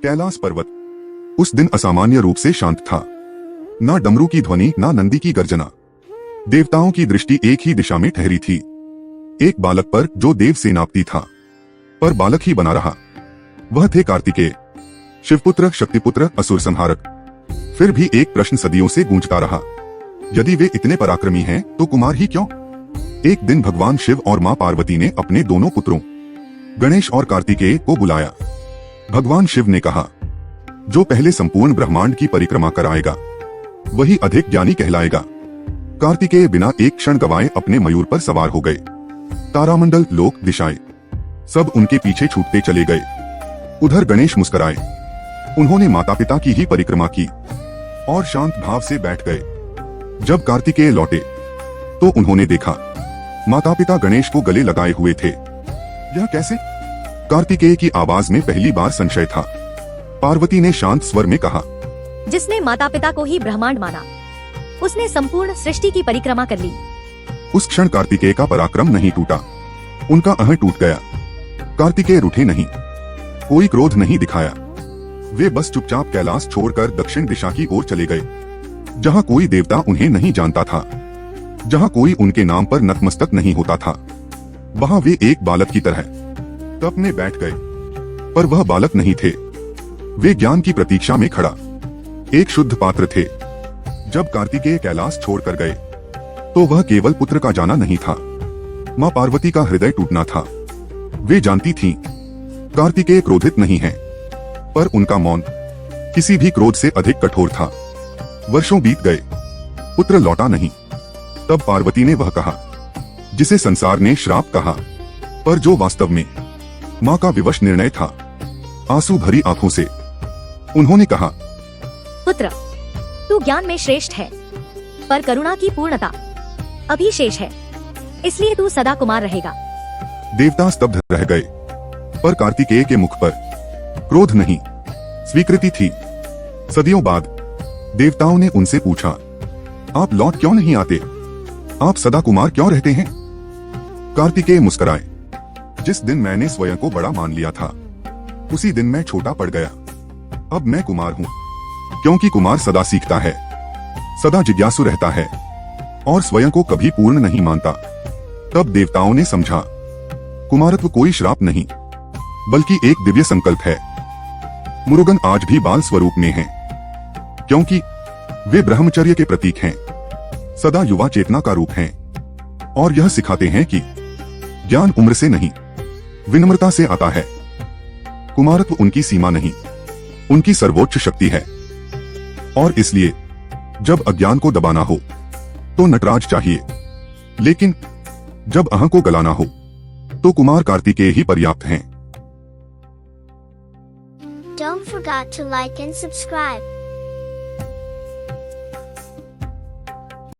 कैलाश पर्वत उस दिन असामान्य रूप से शांत था। ना डमरू की ध्वनि, ना नंदी की गर्जना। देवताओं की दृष्टि एक ही दिशा में ठहरी थी, एक बालक पर जो देव सेनापति था, पर बालक ही बना रहा। वह थे कार्तिकेय, शिवपुत्र, शक्तिपुत्र, असुर संहारक। फिर भी एक प्रश्न सदियों से गूंजता रहा, यदि वे इतने पराक्रमी हैं तो कुमार ही क्यों? एक दिन भगवान शिव और मां पार्वती ने अपने दोनों पुत्रों गणेश और कार्तिकेय को बुलाया। भगवान शिव ने कहा, जो पहले संपूर्ण ब्रह्मांड की परिक्रमा कराएगा वही अधिक ज्ञानी कहलाएगा। कार्तिकेय बिना एक क्षण गवाए अपने मयूर पर सवार हो गए। तारामंडल, लोक, दिशाएं सब उनके पीछे छूटते चले गए। उधर गणेश मुस्कुराए, उन्होंने माता पिता की ही परिक्रमा की और शांत भाव से बैठ गए। जब कार्तिकेय लौटे तो उन्होंने देखा माता पिता गणेश को गले लगाए हुए थे। यह कैसे? कार्तिकेय की आवाज में पहली बार संशय था। पार्वती ने शांत स्वर में कहा, जिसने माता पिता को ही ब्रह्मांड माना, उसने संपूर्ण सृष्टि की परिक्रमा कर ली। उस क्षण कार्तिकेय का पराक्रम नहीं टूटा, उनका अहं टूट गया। कार्तिकेय रूठे नहीं, कोई क्रोध नहीं दिखाया। वे बस चुपचाप कैलाश छोड़कर दक्षिण दिशा की ओर चले गए, जहाँ कोई देवता उन्हें नहीं जानता था, जहाँ कोई उनके नाम पर नतमस्तक नहीं होता था। वहाँ वे एक बालक की तरह तप में बैठ गए, पर वह बालक नहीं थे। वे ज्ञान की प्रतीक्षा में खड़ा एक शुद्ध पात्र थे। जब कार्तिकेय कैलाश छोड़कर गए तो वह केवल पुत्र का जाना नहीं था, मां पार्वती का हृदय टूटना था। वे जानती थीं, कार्तिकेय क्रोधित नहीं है, पर उनका मौन किसी भी क्रोध से अधिक कठोर था। वर्षों बीत गए, पुत्र लौटा नहीं। तब पार्वती ने वह कहा जिसे संसार ने श्राप कहा, पर जो वास्तव में मां का विवश निर्णय था। आंसू भरी आंखों से उन्होंने कहा, पुत्र, तू ज्ञान में श्रेष्ठ है, पर करुणा की पूर्णता अभी शेष है, इसलिए तू सदा कुमार रहेगा। देवता स्तब्ध रह गए, पर कार्तिकेय के मुख पर क्रोध नहीं, स्वीकृति थी। सदियों बाद देवताओं ने उनसे पूछा, आप लौट क्यों नहीं आते? आप सदा कुमार क्यों रहते हैं? कार्तिकेय मुस्कुराए, जिस दिन मैंने स्वयं को बड़ा मान लिया था, उसी दिन मैं छोटा पड़ गया। अब मैं कुमार हूँ, क्योंकि कुमार सदा सीखता है, सदा जिज्ञासु रहता है और स्वयं को कभी पूर्ण नहीं मानता। तब देवताओं ने समझा, कुमारत्व कोई श्राप नहीं, बल्कि एक दिव्य संकल्प है। मुरुगन आज भी बाल स्वरूप में हैं, क्योंकि वे ब्रह्मचर्य के प्रतीक हैं, सदा युवा चेतना का रूप हैं, और यह सिखाते हैं कि ज्ञान उम्र से नहीं, विनम्रता से आता है। कुमारत्व उनकी सीमा नहीं, उनकी सर्वोच्च शक्ति है। और इसलिए जब अज्ञान को दबाना हो तो नटराज चाहिए, लेकिन जब अहं को गलाना हो तो कुमार कार्तिकेय ही पर्याप्त हैं। Don't forget to like and subscribe.